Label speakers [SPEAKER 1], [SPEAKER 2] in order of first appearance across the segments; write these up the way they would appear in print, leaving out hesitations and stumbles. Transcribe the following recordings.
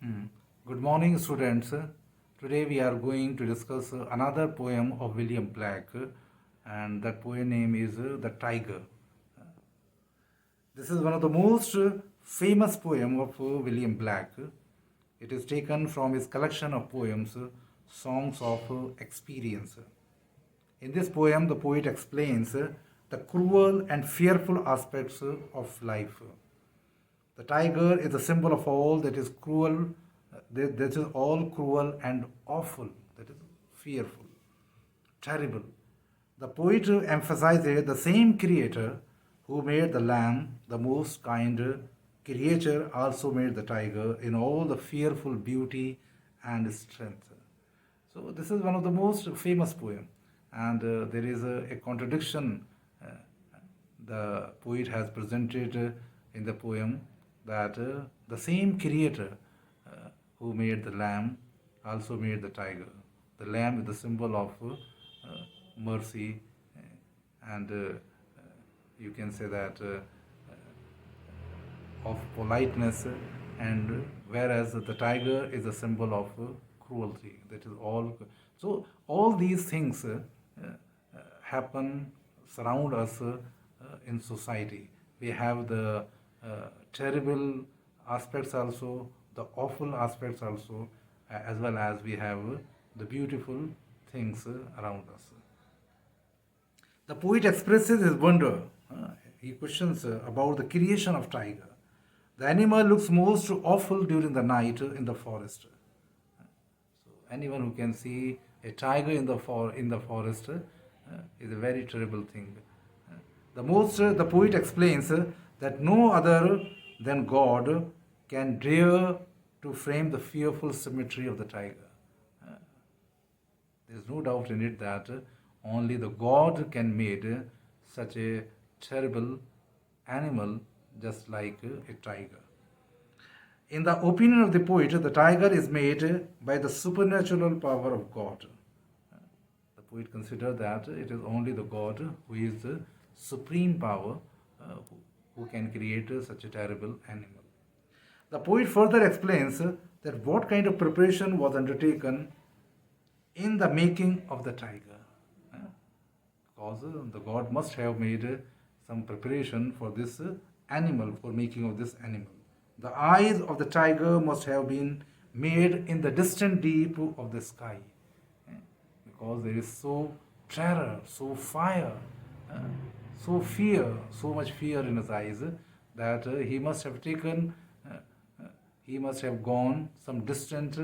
[SPEAKER 1] Mm. Good morning, students. Today we are going to discuss another poem of William Black, and that poem name is The Tiger. This is one of the most famous poem of William Black. It is taken from his collection of poems, Songs of Experience. In this poem, the poet explains the cruel and fearful aspects of life. The tiger is a symbol of all that is cruel, that is all cruel and awful, that is fearful, terrible. The poet emphasizes the same creator who made the lamb, the most kind creature, also made the tiger in all the fearful beauty and strength. So this is one of the most famous poem, and there is a contradiction the poet has presented in the poem that the same creator who made the lamb also made the tiger. The lamb is the symbol of mercy, and you can say that of politeness, and whereas the tiger is a symbol of cruelty. That is all. So all these things happen, surround us in society. We have the terrible aspects also, the awful aspects also, as well as we have the beautiful things around us. The poet expresses his wonder. He questions about the creation of tiger. The animal looks most awful during the night in the forest. So anyone who can see a tiger in the forest is a very terrible thing. The poet explains that no other than God can dare to frame the fearful symmetry of the tiger. There is no doubt in it that only the God can make such a terrible animal just like a tiger. In the opinion of the poet, the tiger is made by the supernatural power of God. The poet considers that it is only the God who is the supreme power who can create such a terrible animal. The poet further explains that what kind of preparation was undertaken in the making of the tiger. Because the God must have made some preparation for this animal, for making of this animal. The eyes of the tiger must have been made in the distant deep of the sky. Because there is so terror, so fire, uh, so fear, so much fear in his eyes that he must have taken, he must have gone some distance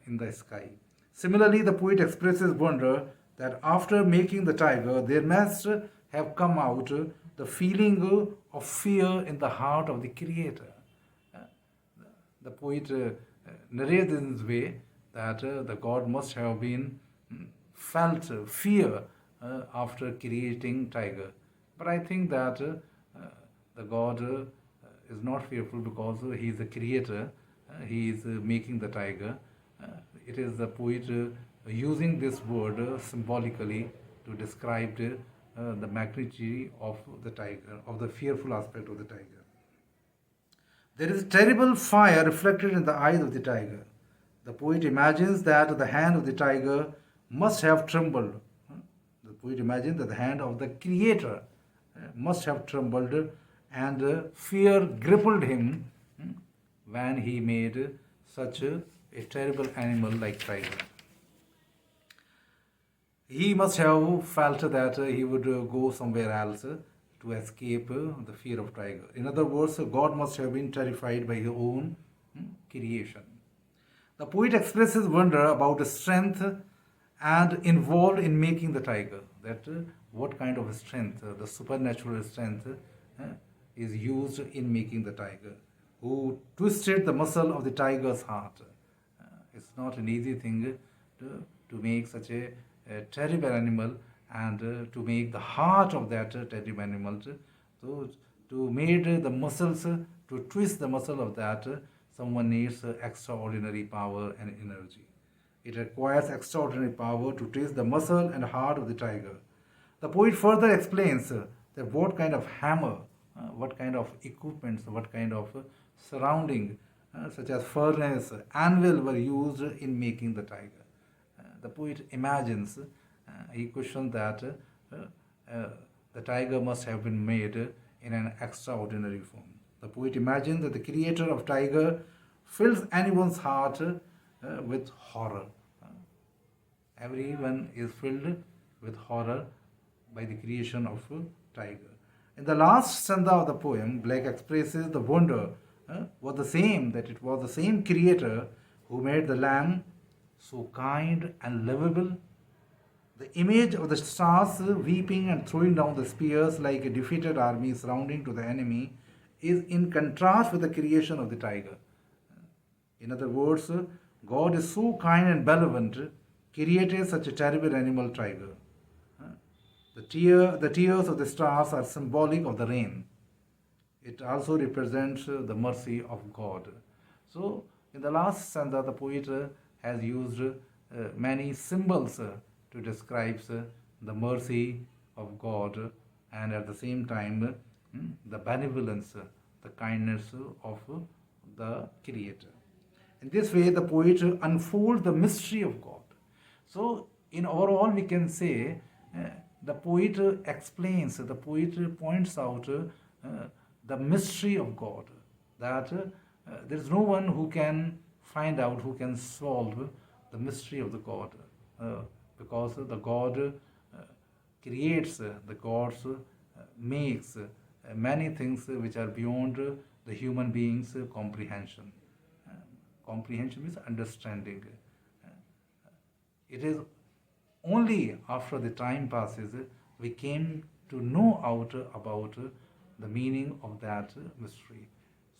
[SPEAKER 1] in the sky. Similarly, the poet expresses wonder that after making the tiger, there must have come out the feeling of fear in the heart of the creator. Uh, the poet narrates in this way that the God must have been felt fear after creating tiger. But I think that the God is not fearful because he is the creator. He is making the tiger. Uh, it is the poet using this word symbolically to describe the magnitude of the tiger, of the fearful aspect of the tiger. There is terrible fire reflected in the eyes of the tiger. The poet imagines that the hand of the tiger must have trembled. The poet imagines that the hand of the creator must have trembled and fear gripped him when he made such a terrible animal like tiger. He must have felt that he would go somewhere else to escape the fear of tiger. In other words, God must have been terrified by his own creation. The poet expresses wonder about the strength and involved in making the tiger. That what kind of strength, the supernatural strength, is used in making the tiger. Who twisted the muscle of the tiger's heart. It's not an easy thing to make such a terrible animal and to make the heart of that terrible animal. So to make the muscles, to twist the muscle of that, someone needs extraordinary power and energy. It requires extraordinary power to twist the muscle and heart of the tiger. The poet further explains that what kind of hammer, what kind of equipments, what kind of surrounding such as furnace, anvil were used in making the tiger. The poet imagines, he questions that the tiger must have been made in an extraordinary form. The poet imagines that the creator of tiger fills anyone's heart with horror. Everyone is filled with horror by the creation of a tiger. In the last stanza of the poem, Blake expresses the wonder was the same, that it was the same creator who made the lamb so kind and lovable. The image of the stars weeping and throwing down the spears like a defeated army surrounding to the enemy is in contrast with the creation of the tiger. In other words, God is so kind and benevolent, created such a terrible animal tiger. The tears of the stars are symbolic of the rain. It also represents the mercy of God. So, in the last stanza, the poet has used many symbols to describe the mercy of God and at the same time the benevolence, the kindness of the Creator. In this way, the poet unfolds the mystery of God. So, in overall, we can say the poet explains, the poet points out the mystery of God, that there is no one who can find out, who can solve the mystery of the God, because the God creates, the God makes many things which are beyond the human being's comprehension. Comprehension means understanding. It is only after the time passes we came to know out about the meaning of that mystery.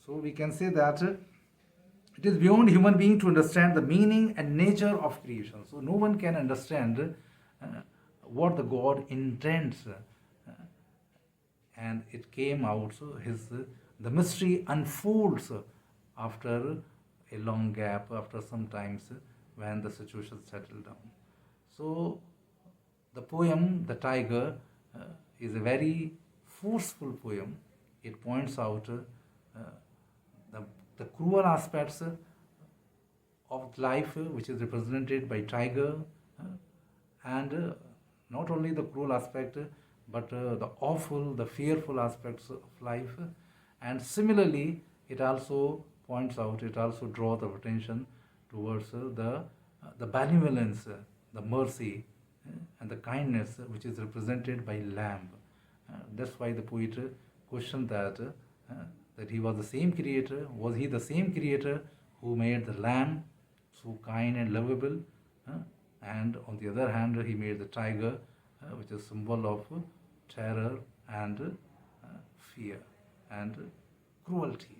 [SPEAKER 1] So we can say that it is beyond human being to understand the meaning and nature of creation. So no one can understand what the God intends, and it came out. So the mystery unfolds after a long gap, after some times when the situation settled down. So the poem, The Tiger, is a very forceful poem. It points out the cruel aspects of life which is represented by tiger, and not only the cruel aspect but the awful, the fearful aspects of life. And similarly, it also points out, it also draws our attention towards the benevolence, the mercy, and the kindness which is represented by lamb. That's why the poet questioned that he was the same creator. Was he the same creator who made the lamb so kind and lovable? And on the other hand, he made the tiger, which is symbol of terror and fear and cruelty.